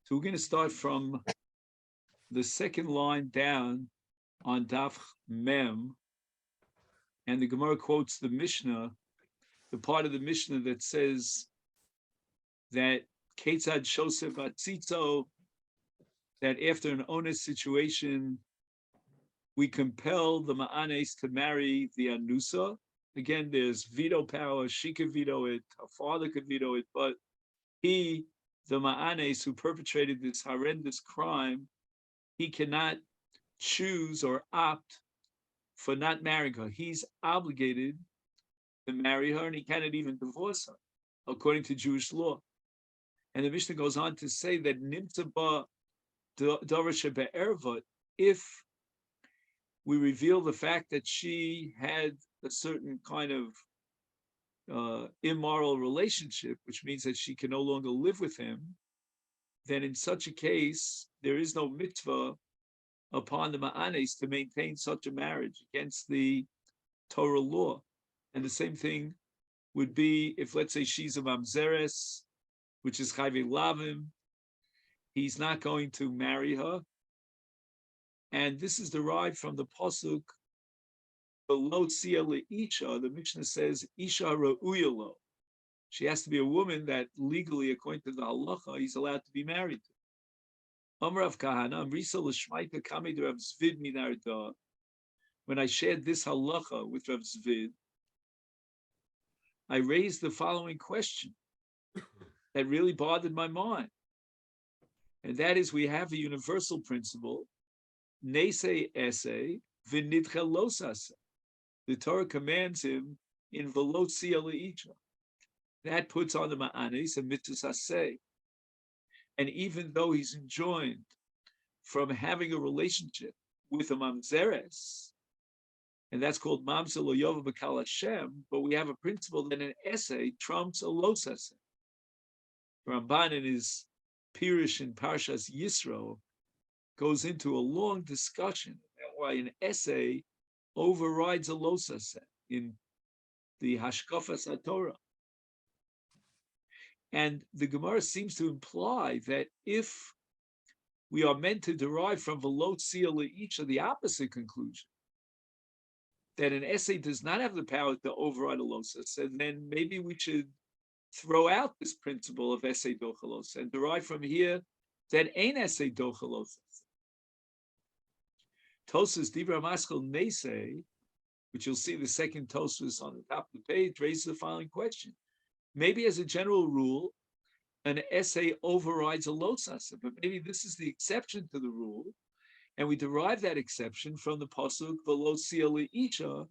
So we're going to start from the second line down on Daf Mem, and the Gemara quotes the Mishnah, the part of the Mishnah that says that Ketzad Shosef Atzitzo, that after an honest situation, we compel the Ma'anes to marry the Anusa. Again, there's veto power. She could veto it. Her father could veto it. But he, the Ma'anes who perpetrated this horrendous crime, he cannot choose or opt for not marrying her. He's obligated to marry her, and he cannot even divorce her, according to Jewish law. And the Mishnah goes on to say that Nimtza ba davar shebe'erva, if we reveal the fact that she had a certain kind of immoral relationship, which means that she can no longer live with him, then in such a case, there is no mitzvah upon the ma'anes to maintain such a marriage against the Torah law. And the same thing would be if, let's say, she's a mamzeres, which is chayve lavim, he's not going to marry her. And this is derived from the pasuk below tzia leisha. The Mishnah says isha ra'uyalo. She has to be a woman that legally, according to the halacha, he's allowed to be married to. Amar Rav Kahana, Amrisa l'shmaita kamid Rav Zvid minarda. When I shared this halacha with Rav Zvid, I raised the following question that really bothered my mind. And that is, we have a universal principle, Nese ese v'nidcha losase. The Torah commands him in velot sia le'icha. That puts on the ma'anis a mitzvah aseh. And even though he's enjoined from having a relationship with a mamzeres, and that's called mamzer lo yova b'kal Hashem, but we have a principle that an essay trumps a los essay. Ramban in his Pirush in Parshas Yisro goes into a long discussion about why an essay overrides a los essay in the Hashkafas HaTorah. And the Gemara seems to imply that if we are meant to derive from velot sia le'icha the opposite conclusion, that an essay does not have the power to override a los essay, then maybe we should throw out this principle of essay dochalos and derive from here that ain't essay dochalos. Tosas Dibra Maskal Nese, which you'll see the second Tosas on the top of the page, raises the following question. Maybe as a general rule, an essay overrides a losasa, but maybe this is the exception to the rule, and we derive that exception from the pasuk v'lo sia le'icha,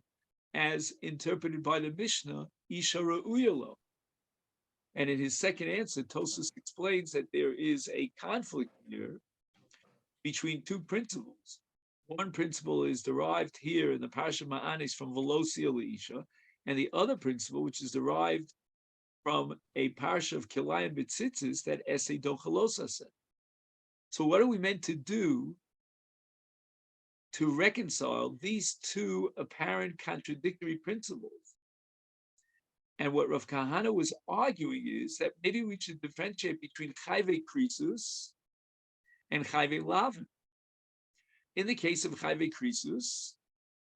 as interpreted by the Mishnah, isha ra'uyalo. And in his second answer, Tosas explains that there is a conflict here between two principles. One principle is derived here in the Parsha Ma'anis from v'lo sia le'icha, and the other principle, which is derived from a parsha of Kilayim B'tzitzis, that essay dochalosa said. So what are we meant to do to reconcile these two apparent contradictory principles? And what Rav Kahana was arguing is that maybe we should differentiate between chayve krisus and chayve lavin. In the case of chayve krisus,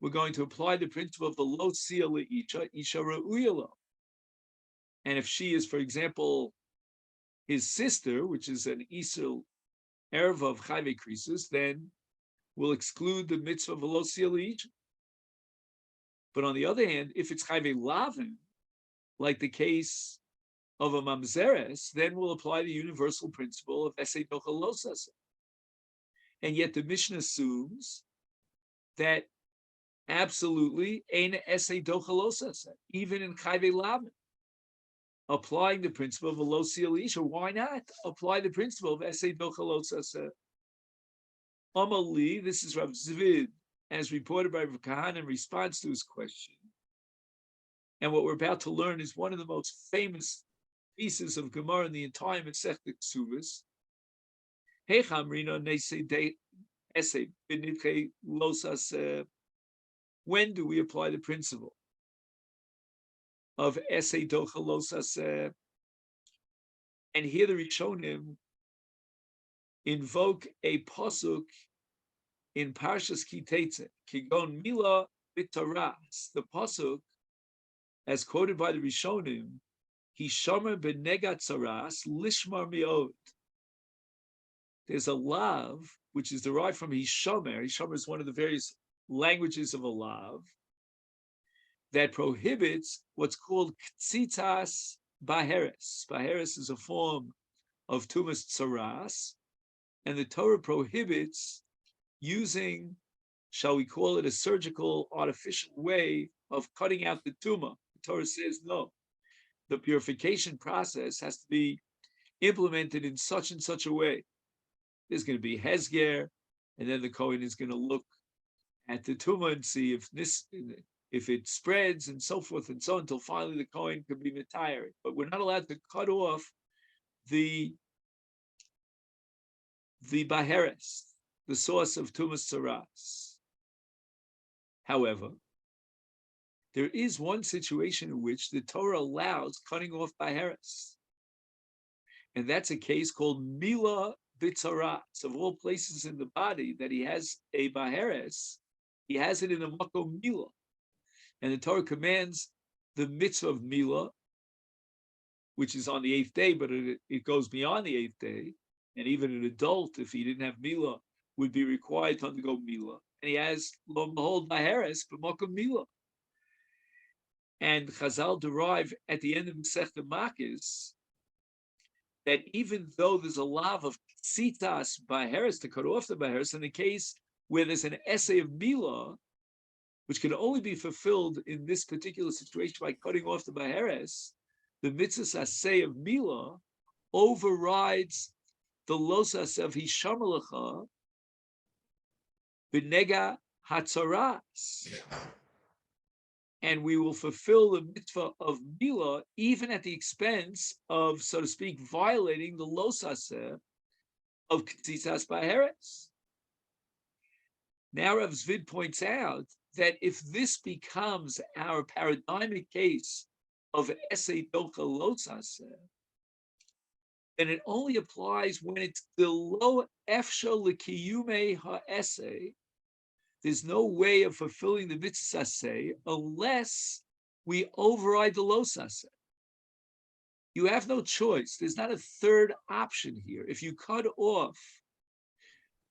we're going to apply the principle of the lo sia le'icha, isha ra'uyalo. And if she is, for example, his sister, which is an Isel Erva of Chayve Krisus, then we'll exclude the mitzvah of Velo Sia Le'icha. But on the other hand, if it's Chayve Lavin, like the case of a Mamzeres, then we'll apply the universal principle of Esei Dochalosasa. And yet the Mishnah assumes that absolutely Ein Esei Dochalosasa, even in Chayve Lavin. Applying the principle of v'lo sia le'icha, why not apply the principle of essay dochalosasa? Amali, this is Rav Zvid, as reported by Rav Kahana in response to his question. And what we're about to learn is one of the most famous pieces of Gemara in the entire Masechet Ketuvot. Hechamrina neisei de essay b'nidchei losas. When do we apply the principle of essay dochalosas? And here the Rishonim invoke a pasuk in Parshas Kitetze, Kigon Mila Bitaras. The pasuk, as quoted by the Rishonim, Hishomer benegat saras lishmar miod. There's a lav which is derived from Hishomer. Hishomer is one of the various languages of a lav that prohibits what's called ktzitas baheres. Baheres is a form of tumas tsaras, and the Torah prohibits using, shall we call it, a surgical, artificial way of cutting out the tumah. The Torah says no. The purification process has to be implemented in such and such a way. There's going to be hezger, and then the Kohen is going to look at the tumah and see if it spreads and so forth and so on, until finally the Kohen can be mitayer. But we're not allowed to cut off the baheres, the source of tumas tsaras. However, there is one situation in which the Torah allows cutting off baheres, and that's a case called mila b'tzaras. Of all places in the body that he has a baheres, he has it in the makom mila, and the Torah commands the mitzvah of mila, which is on the 8th day, but it goes beyond the 8th day, and even an adult, if he didn't have mila, would be required to undergo mila, and he has lo and behold baheres b'makom mila. And Chazal derive at the end of Masechet Makis that even though there's a lav of tzitas baheres to cut off the baheres, in the case where there's an essay of mila, which can only be fulfilled in this particular situation by cutting off the baheres, the mitzvah assay of mila overrides the losas of hishamalacha b'nega hatzaras. And we will fulfill the mitzvah of mila even at the expense of, so to speak, violating the losaseh of ktzitzas baheres. Now Rav Zvid points out that if this becomes our paradigmic case of esei docha losaseh, then it only applies when it's below efsha l'kiyume ha'esei. There's no way of fulfilling the mitzvah say unless we override the losaseh. You have no choice. There's not a third option here. If you cut off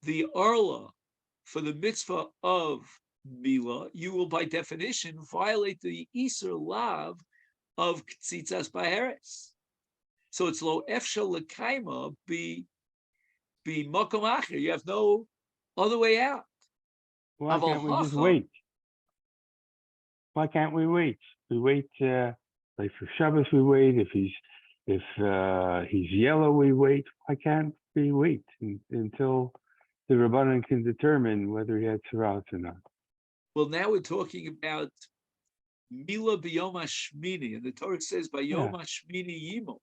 the arla for the mitzvah of mila, you will by definition violate the iser lav of ktzitzas baheres. So it's lo efsha l'kaima be makom acher. You have no other way out. Why can't we just wait? Why can't we wait? We wait, like for Shabbos we wait. If he's yellow, we wait. Why can't we wait until the Rabbanan can determine whether he had tzaraas or not? Well, now we're talking about Mila b'yom hashmini, and the Torah says by yom hashmini yimo.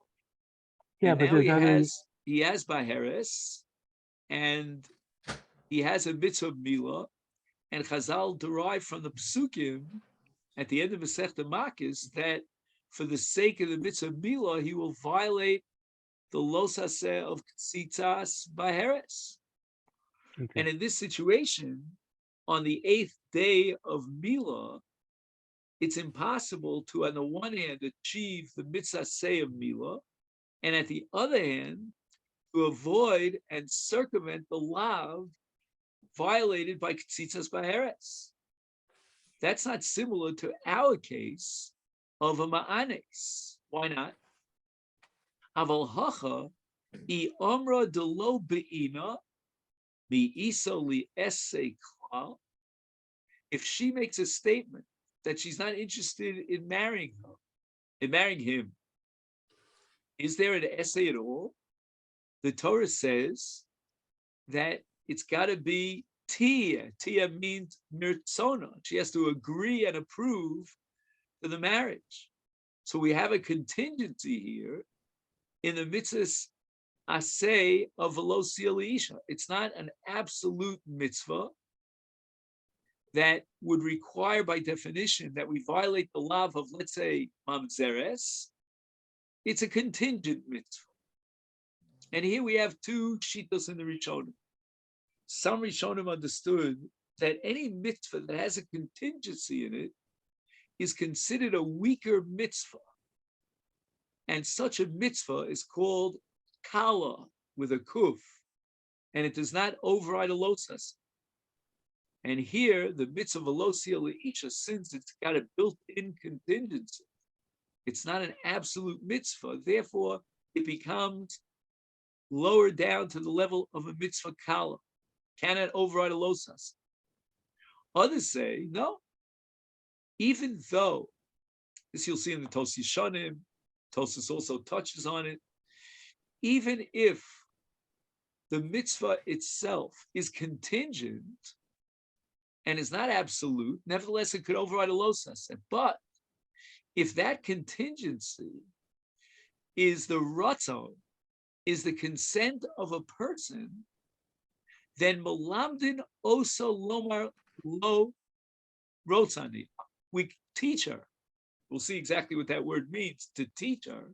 Yeah, and but now he has baheres, and he has a mitzvah of Mila. And Chazal derived from the psukim at the end of Masechet Makis that for the sake of the mitzvah Mila, he will violate the losaseh of ktzitzas baheres. Okay. And in this situation, on the 8th day of Mila, it's impossible to, on the one hand, achieve the mitzvah say of Mila, and at the other hand, to avoid and circumvent the lav violated by ktzitzas baheres. That's not similar to our case of a ma'anes. Why not? Aval hacha I omra delo be'ina mi'iso li esse klal. If she makes a statement that she's not interested in marrying him, is there an essay at all? The Torah says that it's got to be tia. Tia means mirtzona. She has to agree and approve to the marriage. So we have a contingency here in the mitzvahs asay of velocia leisha. It's not an absolute mitzvah that would require by definition that we violate the lav of, let's say, mamzeres. It's a contingent mitzvah. And here we have two shittos in the Rishonim. Some Rishonim understood that any mitzvah that has a contingency in it is considered a weaker mitzvah. And such a mitzvah is called kala with a kuf, and it does not override a losas. And here, the mitzvah of alosia leisha, since it's got a built-in contingency, it's not an absolute mitzvah. Therefore, it becomes lower down to the level of a mitzvah kala. Cannot override a losas. Others say, no. Even though, this you'll see in the Tosis Shanim, Tosis also touches on it, even if the mitzvah itself is contingent and is not absolute, nevertheless, it could override a losas. But if that contingency is the ratzon, is the consent of a person, then melamdin oso lomar lo rotzani. We teach her. We'll see exactly what that word means. To teach her,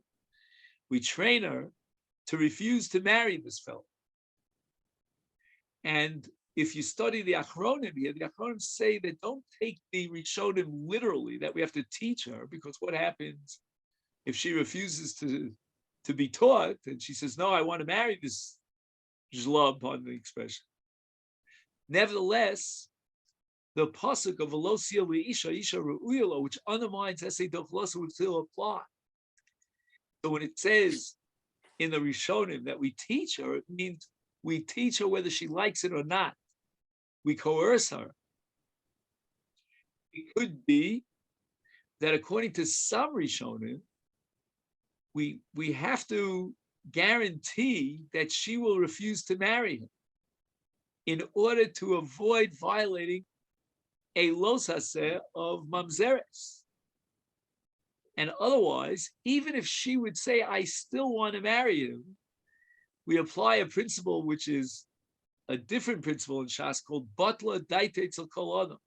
we train her to refuse to marry this fellow. And if you study the Achronim here, the Achronim say that don't take the Rishonim literally, that we have to teach her, because what happens if she refuses to be taught and she says, no, I want to marry this zhlub, on the expression. Nevertheless, the pasuk of velosia leisha isha reuyalo, which undermines essay dochlosa, would still apply. So when it says in the Rishonim that we teach her, it means we teach her whether she likes it or not. We coerce her. It could be that according to some Rishonim, we have to guarantee that she will refuse to marry him in order to avoid violating a los haseh of mamzeres. And otherwise, even if she would say, I still want to marry him, we apply a principle which is a different principle in Shas called Batla Daite Tzal Kol Adam.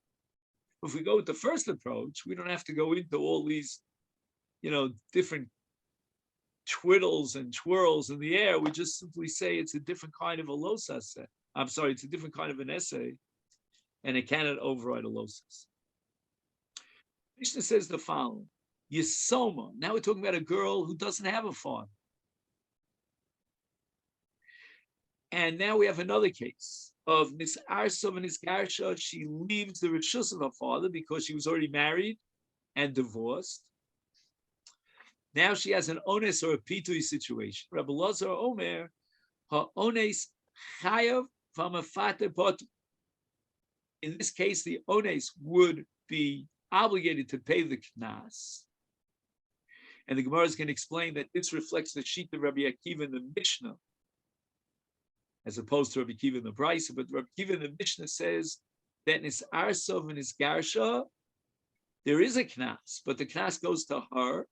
If we go with the first approach, we don't have to go into all these, different twiddles and twirls in the air. We just simply say it's a different kind of a los haseh. I'm sorry, it's a different kind of an essay, and it cannot override a losas. Mishnah says the following: Yisoma. Now we're talking about a girl who doesn't have a father. And now we have another case of Nis Arsov and Nis Garsha. She leaves the rishus of her father because she was already married and divorced. Now she has an ones or a pitui situation. Rabbi Lazar Omer, her ones chayav v'amafate pot. In this case, the ones would be obligated to pay the knas. And the Gemara is going to explain that this reflects the sheet of Rabbi Akiva in the Mishnah, as opposed to Rabbi Akiva in the Brisa. But Rabbi Akiva in the Mishnah says that Nis Arsov and Nis Garsha, there is a knas, but the knas goes to her.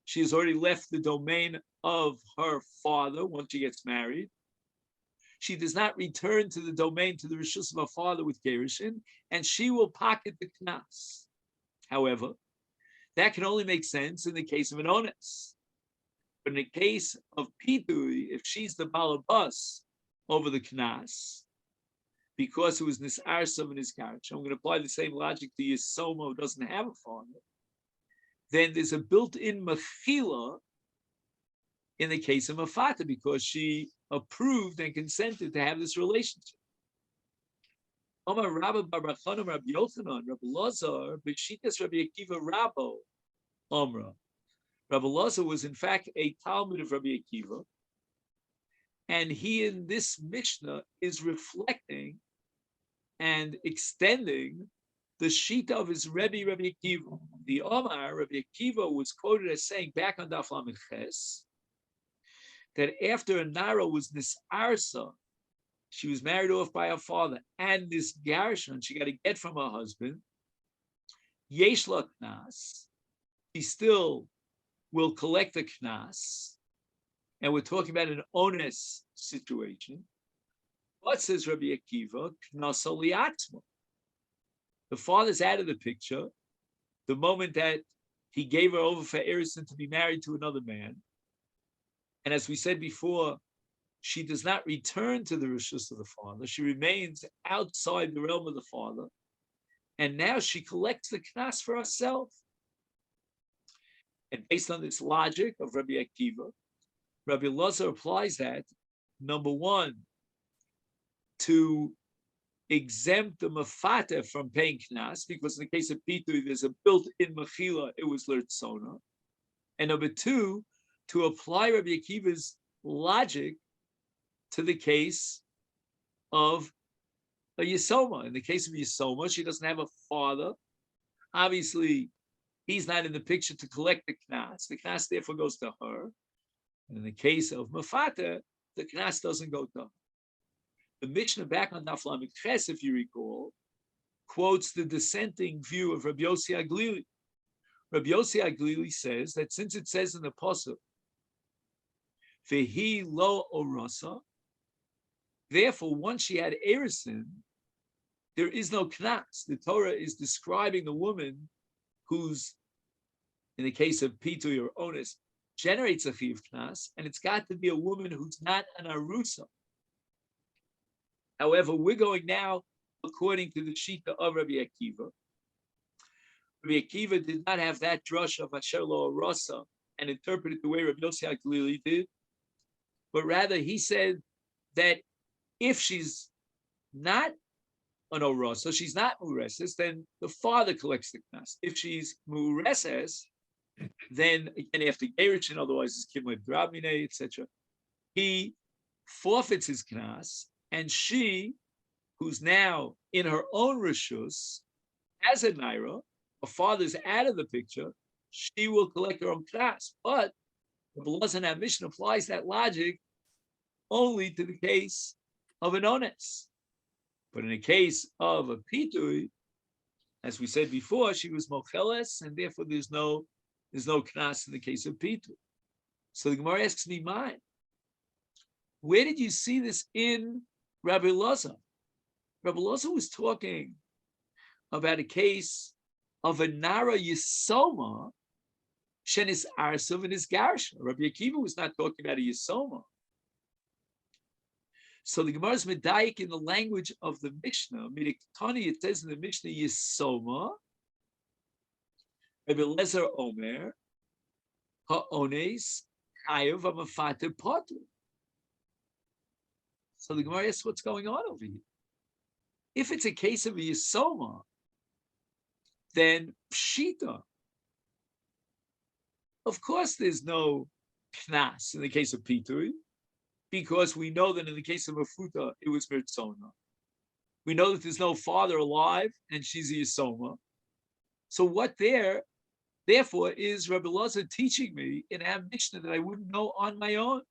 She has already left the domain of her father once she gets married. She does not return to the domain, to the rishus of her father with gerushin, and she will pocket the knas. However, that can only make sense in the case of an ones. But in the case of pitui, if she's the balabas over the knas, because it was Nis Arsov and Nis Garsha, I'm going to apply the same logic to Yisoma, who doesn't have a father, then there's a built-in mechila in the case of Mafata, because she approved and consented to have this relationship. Omar Rabbi Bar Chanan Rabbi Yochanan Rabbi Lazar b'shitas Rabbi Akiva Rabbo Omra. Rabbi Lazar was in fact a Talmud of Rabbi Akiva, and he in this Mishnah is reflecting and extending the shita of his Rebbe Rabbi Akiva. The Omar Rabbi Akiva was quoted as saying back on Daf Lamed Ches that after a Nara was Nisarsa, she was married off by her father, and this Garshan, she got to get from her husband, Yesh la Knas, she still will collect the Knas, and we're talking about an ones situation. What says Rabbi Akiva? Knasa liatzma. The father's out of the picture the moment that he gave her over for Erison to be married to another man. And as we said before, she does not return to the rishus of the father. She remains outside the realm of the father. And now she collects the knas for herself. And based on this logic of Rabbi Akiva, Rabbi Elazar applies that, number one, to exempt the mafata from paying knas, because in the case of Pitu, there's a built-in mechila, it was l'rtzona. And number two, to apply Rabbi Akiva's logic to the case of a Yisoma. In the case of Yisoma, she doesn't have a father. Obviously, he's not in the picture to collect the knas. The knas therefore goes to her. And in the case of Mafata, the knas doesn't go to her. The Mishnah back on Daf Lamed Ches, if you recall, quotes the dissenting view of Rabbi Yossi Aglili. Rabbi Yossi Aglili says that since it says in the Pasuk, Vehi lo orasa, therefore once she had erisin, there is no knas. The Torah is describing the woman who's, in the case of Pitu or Onus, generates a chiv knas, and it's got to be a woman who's not an arusa. However, we're going now according to the Shita of Rabbi Akiva. Rabbi Akiva did not have that drush of Asher Lo Arasa and interpret it the way Rabbi Yossi HaGlili did, but rather he said that if she's not an Orasa, she's not Mureses, then the father collects the knas. If she's Mureses, then again after Gerichin, otherwise it's Kimle Drabmine, etc., he forfeits his knas, and she, who's now in her own rishus, as a naira, her father's out of the picture, she will collect her own knas. But the Belazan Mishnah applies that logic only to the case of an ones. But in the case of a pitui, as we said before, she was mocheles, and therefore there's no knas in the case of pitui. So the Gemara asks me, mine, where did you see this in Rabbi Elazar? Rabbi Elazar was talking about a case of a Nara Yisoma, Shenis Arsav and his Garsha. Rabbi Akiva was not talking about a Yisoma. So the Gemara is medayik in the language of the Mishnah. Midiktani, it says in the Mishnah, Yisoma, Rabbi Elazar Omer, Ha'ones, Chayav, Amafate Potter. So the Gemara asks, what's going on over here? If it's a case of a Yisoma, then Pshita. Of course, there's no knas in the case of Pitui, because we know that in the case of Mafuta, it was Mirtzona. We know that there's no father alive, and she's a Yisoma. So what therefore, is Rabbi Elazar teaching me in our Mishnah that I wouldn't know on my own?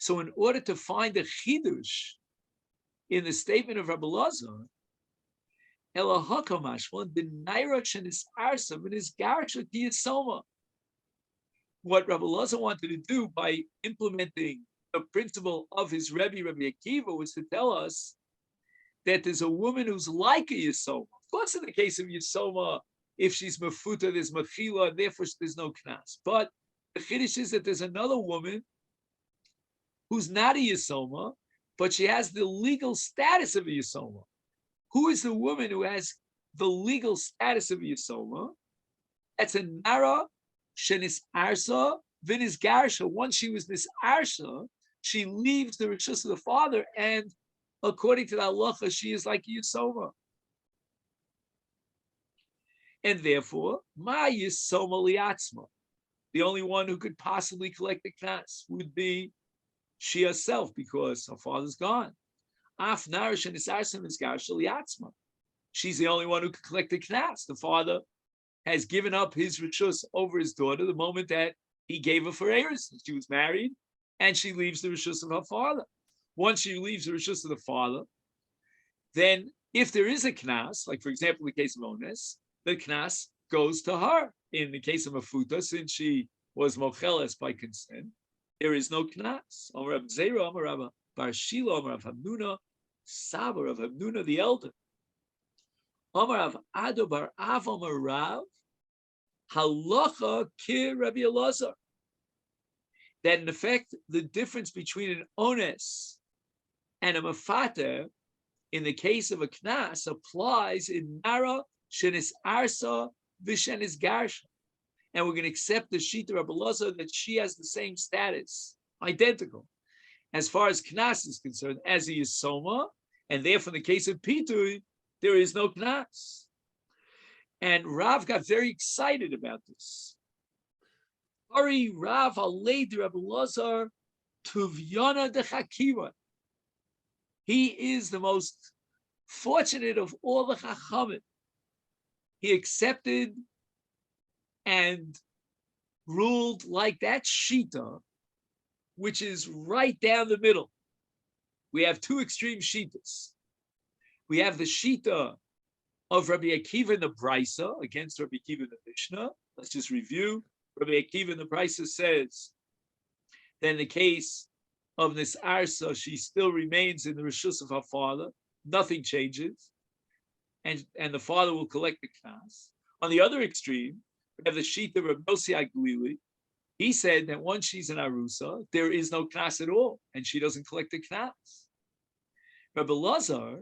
So in order to find a chidush in the statement of Rabbi Elazar, what Rabbi Elazar wanted to do by implementing the principle of his Rebbe, Rabbi Akiva, was to tell us that there's a woman who's like a Yisoma. Of course, in the case of Yisoma, if she's Mefuta, there's Mechila, and therefore there's no Knas. But the Chiddush is that there's another woman who's not a Yisoma, but she has the legal status of a Yisoma. Who is the woman who has the legal status of a Yisoma? That's a Nara Shenis Arsa Vinis Garsha. Once she was this Arsa, she leaves the Rishus of the father, and according to the halacha, she is like a Yisoma. And therefore, Ma Yisoma Liatzma, the only one who could possibly collect the knas would be she herself, because her father's gone. Af Narish and Isarsim is Garsha Liatzma. She's the only one who could collect the knas. The father has given up his rishus over his daughter the moment that he gave her for heirs. She was married, and she leaves the rishus of her father. Once she leaves the rishus of the father, then if there is a knas, like for example the case of Ones, the knas goes to her. In the case of Mafuta, since she was mocheles by consent, there is no knas. Amar Rav Zera, Amar Rav Bar Shila, Amar Rav Hamnuna, Saba Rav Hamnuna the elder. Amar Rav Ado Bar Av Amar Rav, Halacha ki Rabbi Elazar. that in effect, the difference between an ones and a mafater in the case of a knas applies in nara shenis arsa vishenis garsha. And we're going to accept the Shita Rabbi Elazar that she has the same status, identical, as far as knas is concerned, as he is soma, and therefore in the case of pitui, there is no knas. And Rav got very excited about this. Ari Rav Aleid Rabbi Elazar Tuvyana de Chakiva. He is the most fortunate of all the Chachamim. He accepted and ruled like that Shita, which is right down the middle. We have two extreme Shitas. We have the Shita of Rabbi Akiva in the Brisa against Rabbi Akiva in the Mishnah. Let's just review. Rabbi Akiva in the Brisa says that in the case of this Arsa, she still remains in the Rishus of her father. Nothing changes. And the father will collect the knas. On the other extreme, we have the Shita of Rabbi Yossi Aglili. He said that once she's in Arusa, there is no knas at all, and she doesn't collect the knas. Rabbi Elazar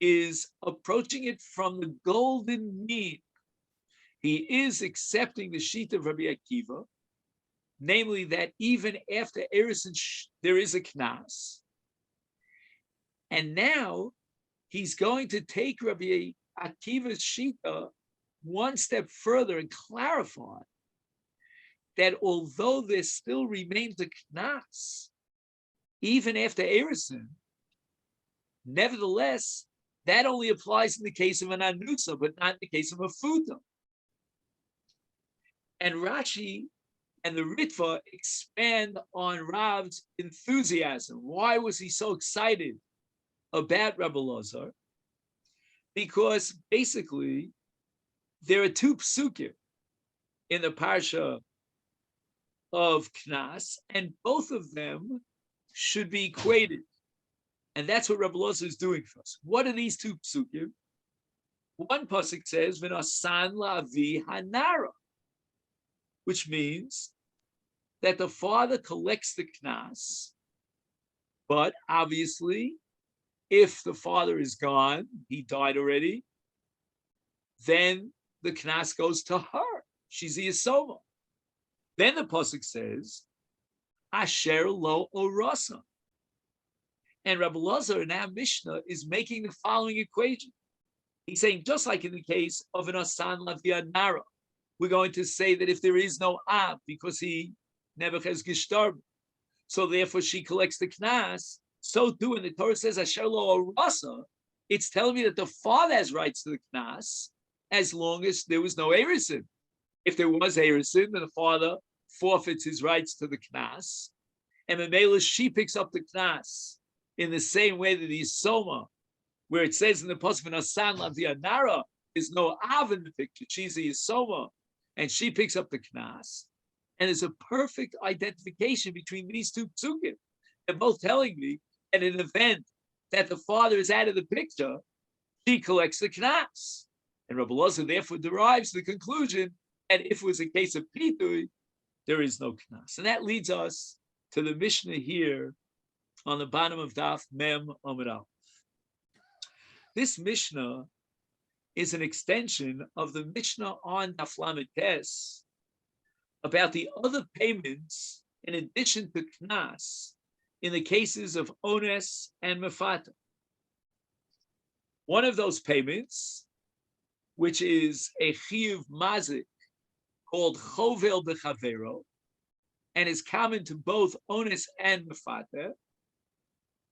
is approaching it from the golden mean. He is accepting the Shita of Rabbi Akiva, namely that even after Erison, there is a knas. And now he's going to take Rabbi Akiva's Shita one step further and clarify that although there still remains a knas, even after Erison, nevertheless, that only applies in the case of an anusa, but not in the case of a futa. And Rashi and the Ritva expand on Rav's enthusiasm. Why was he so excited about Rabbi Elazar? Because basically, there are two psukim in the parsha of Knas, and both of them should be equated. And that's what Rabbi Elazar is doing for us. What are these two psukim? One pasuk says, "V'nasan la'avi hanara," which means that the father collects the knas, but obviously, if the father is gone, he died already, then the knas goes to her. She's the yisoma. Then the pasuk says, "Asher lo orasa." And Rabbi Elazar in our Mishnah is making the following equation. He's saying, just like in the case of an asan lavia nara, we're going to say that if there is no ab because he never has gishtarb, so therefore she collects the knas. So too, when the Torah says asher lo orasa, it's telling me that the father has rights to the knas as long as there was no erison. If there was erison, then the father forfeits his rights to the knas, and Mamela, she picks up the knas in the same way that the Yisoma, where it says in the Pasuk Asan Lavia Nara, there's no Av in the picture. She's the Yisoma, and she picks up the Knas. And there's a perfect identification between these two psukim. They're both telling me that in an event that the father is out of the picture, she collects the Knas. And Rabbi Elazar therefore derives the conclusion that if it was a case of Pitui, there is no Knas. And that leads us to the Mishnah here on the bottom of Daf Mem Amud Aleph. This Mishnah is an extension of the Mishnah on Daf Lamed Tes about the other payments in addition to Knas in the cases of Ones and Mefata. One of those payments, which is a Chiyuv Mazik called Chovel B'Chavero, and is common to both Ones and Mefata.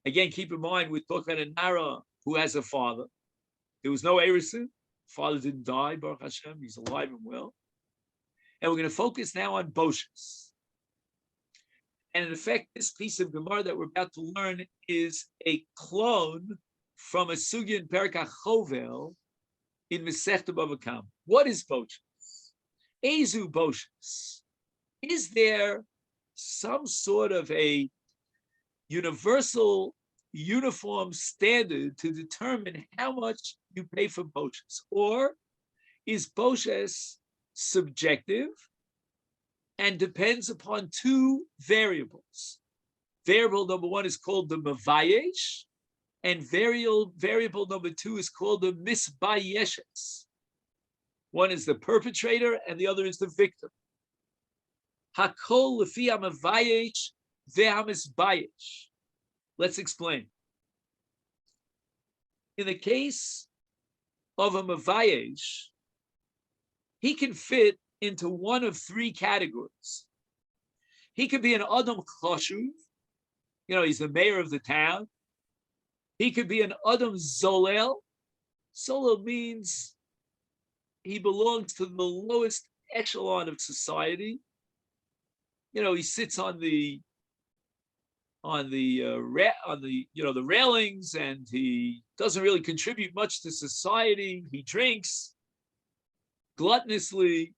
Again, keep in mind, we're talking about a Nara who has a father. There was no Erison. Father didn't die, Baruch Hashem. He's alive and well. And we're going to focus now on Boshes. And in effect, this piece of Gemara that we're about to learn is a clone from a Sugya in Perek HaChovel in Masechet Bava Kama. What is Boshes? Ezu Boshes. Is there some sort of a universal, uniform standard to determine how much you pay for Boshes? Or is Boshes subjective and depends upon two variables. Variable number one is called the mavayesh, and variable number two is called the misbayeshes. One is the perpetrator, and the other is the victim. Hakol lefi hamavayesh ve'hamisbayesh. Let's explain. In the case of a mavayesh, he can fit into one of three categories. He could be an Adam Chashuv, he's the mayor of the town. He could be an Adam Zolel. Zolel means he belongs to the lowest echelon of society. He sits on the the railings, and he doesn't really contribute much to society. He drinks gluttonously.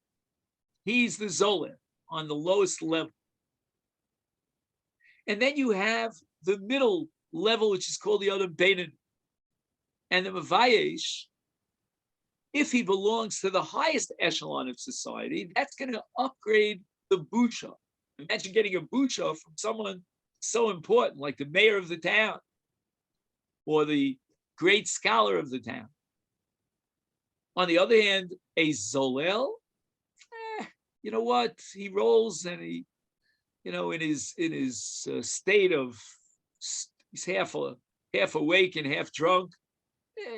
He's the Zolel on the lowest level. And then you have the middle level, which is called the Adam Beinin. And the Mavayesh, if he belongs to the highest echelon of society, that's going to upgrade the Bucha. Imagine getting a Bucha from someone so important, like the mayor of the town or the great scholar of the town. On the other hand, a Zolel, you know what? He rolls, and he, in his state of, he's half awake and half drunk.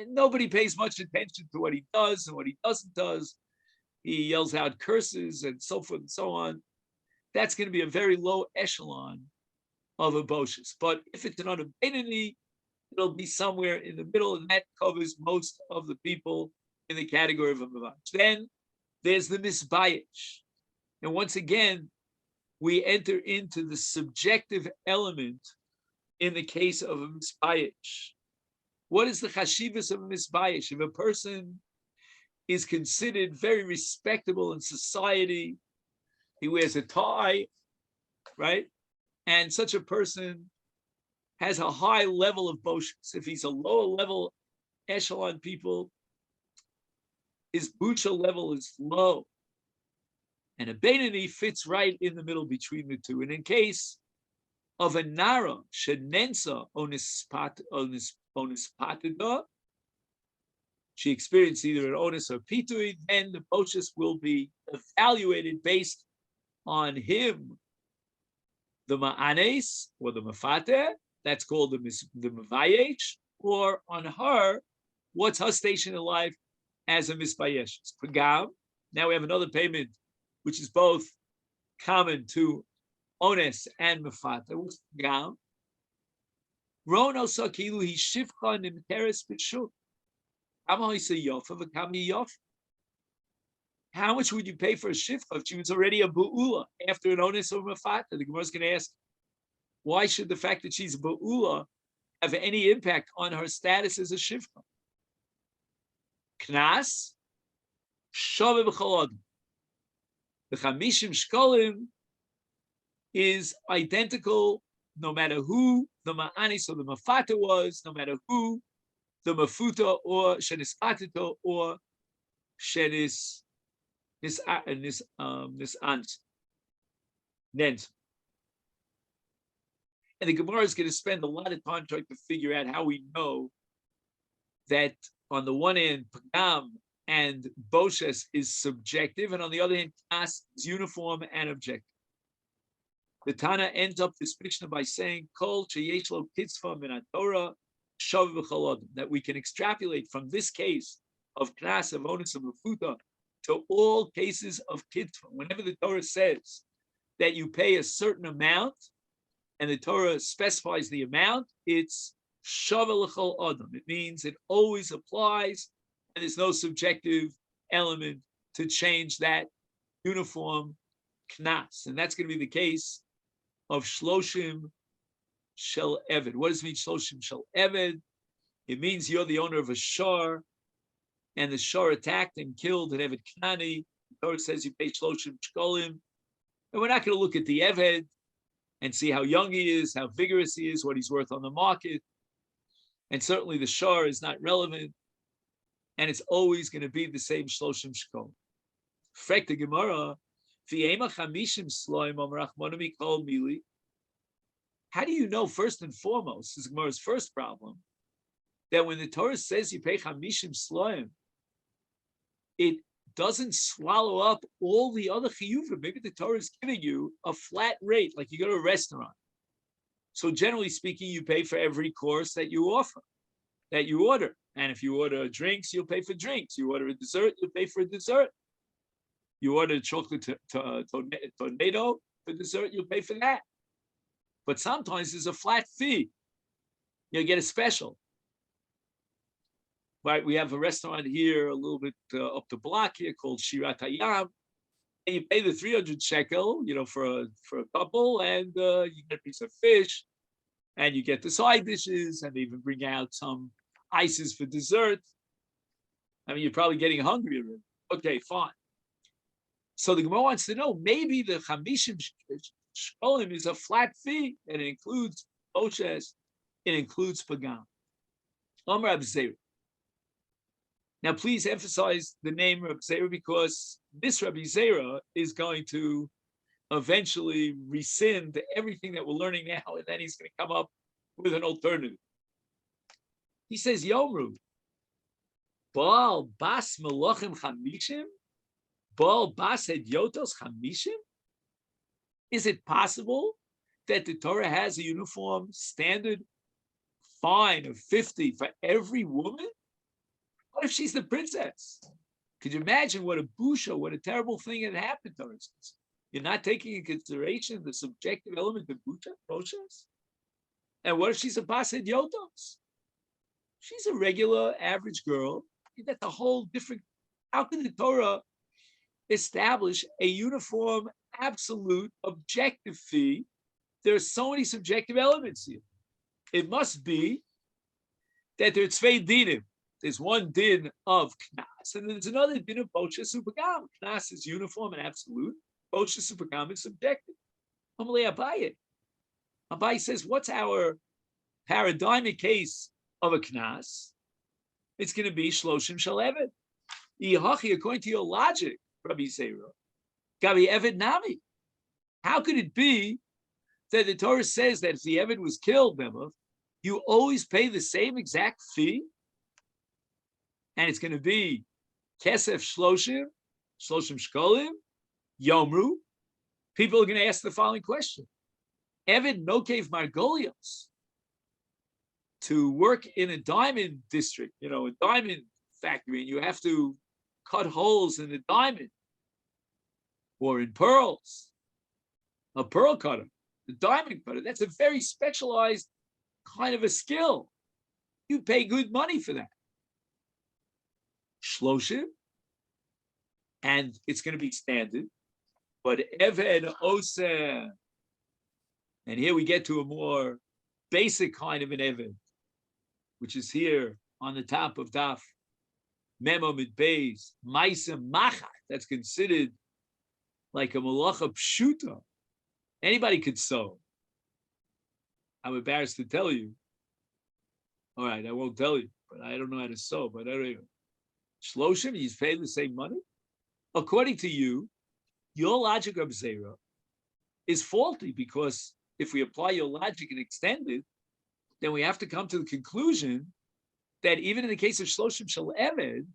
Nobody pays much attention to what he does and what he doesn't does. He yells out curses and so forth and so on. That's going to be a very low echelon of a Boshis. But if it's an Unabedini, it'll be somewhere in the middle, and that covers most of the people in the category of a Mavash. Then there's the Misbayish. And once again, we enter into the subjective element in the case of a Misbayish. What is the chashivas of a Misbayish? If a person is considered very respectable in society, he wears a tie, right? And such a person has a high level of boshus. If he's a lower level echelon people, his bucha level is low. And a Beinani fits right in the middle between the two. And in case of a Nara, Shenensa Onispatada, she experienced either an onus or pitui, then the boshus will be evaluated based on him, the ma'anes or the mafate, that's called the mavayesh, or on her, what's her station in life as a misbayesh. Pagam. Now we have another payment, which is both common to ones and mafate. What's pagam? Rono sakilu he shivcha nimteres b'shuk. How much would you pay for a shifcha if she was already a bu'ula after an ones or mafata? The Gemara is going to ask, why should the fact that she's a bu'ula have any impact on her status as a shifcha? Knas, shove b'cholod. The 50 shkolim is identical no matter who the ma'anis or the mafata was, no matter who the mafuta or shenis atito or shenis this aunt. And the Gemara is going to spend a lot of time trying to figure out how we know that on the one hand, Pagam and Boshes is subjective, and on the other hand, Knas is uniform and objective. The Tana ends up this Mishnah by saying, Kol Cheyeshlo Kitzva Min Torah Shav B'Chalodim, that we can extrapolate from this case of Knas, of Onus, of Mafuta, to all cases of Kitzva. Whenever the Torah says that you pay a certain amount, and the Torah specifies the amount, it's Shav L'Chol Adam. It means it always applies, and there's no subjective element to change that uniform Knas. And that's going to be the case of Shloshim Shel Eved. What does it mean, Shloshim Shel Eved? It means you're the owner of a shar, and the shar attacked and killed an Eved Knani. The Torah says you pay Shloshim Shkolim. And we're not going to look at the Eved and see how young he is, how vigorous he is, what he's worth on the market. And certainly the shar is not relevant. And it's always going to be the same Shloshim Shkolim. Frek the Gemara, How do you know, first and foremost, this is Gemara's first problem, that when the Torah says you pay 50 sloim, it doesn't swallow up all the other chiyuvim. Maybe the Torah is giving you a flat rate, like you go to a restaurant. So generally speaking, you pay for every course that you offer, that you order. And if you order drinks, you'll pay for drinks. You order a dessert, you'll pay for a dessert. You order a chocolate tornado for dessert, you'll pay for that. But sometimes there's a flat fee. You'll get a special. Right, we have a restaurant here a little bit up the block here called Shirat Hayam, and you pay the 300 shekel, for a couple, and you get a piece of fish, and you get the side dishes, and they even bring out some ices for dessert. I mean, you're probably getting hungry already. Okay, fine. So the Gemara wants to know, maybe the 50 shkolim is a flat fee, and it includes Oshes, it includes Pagam. Amar Reb Zera. Now, please emphasize the name Reb Zera, because this Reb Zera is going to eventually rescind everything that we're learning now, and then he's going to come up with an alternative. He says, Yomru, Baal Bas Melachim Chamishim? Baal Bas Hedyotos Chamishim? Is it possible that the Torah has a uniform standard fine of 50 for every woman? What if she's the princess? Could you imagine what a busha, what a terrible thing had happened to her? You're not taking into consideration the subjective element of busha process? And what if she's a bas hedyotos? She's a regular, average girl. That's a whole different. How can the Torah establish a uniform, absolute, objective fee? There are so many subjective elements here. It must be that there's tzvei dinim. There's one din of knas, and there's another din of bocha supagam. Knas is uniform and absolute. Bocha supagam is subjective. Amalei Abaye. Abaye says, what's our paradigmic case of a knas? It's going to be shloshim shel eved. Yehachi, according to your logic, Rabbi Zera, gabi eved nami. How could it be that the Torah says that if the eved was killed, you always pay the same exact fee? And it's going to be kesef shloshim shkolim, yomru. People are going to ask the following question. Eved nokev margolios. To work in a diamond district, a diamond factory, and you have to cut holes in the diamond, or in pearls, a pearl cutter, a diamond cutter, that's a very specialized kind of a skill. You pay good money for that. Shloshim, and it's going to be standard, but Eved Oseh, and here we get to a more basic kind of an Eved, which is here on the top of Daf Memo Mid Beis, Maisa Machat, that's considered like a malacha pshuta. Anybody could sew. I'm embarrassed to tell you. All right, I won't tell you, but I don't know how to sew, but anyway. Shloshim, he's paid the same money? According to you, your logic of Zera is faulty, because if we apply your logic and extend it, then we have to come to the conclusion that even in the case of Shloshim Shel Eved,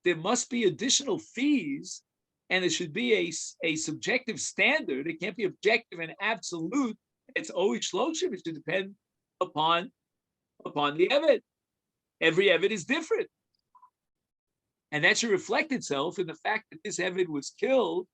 there must be additional fees, and there should be a subjective standard. It can't be objective and absolute. It's always Shloshim. It should depend upon the Eved. Every Eved is different. And that should reflect itself in the fact that this Eved was killed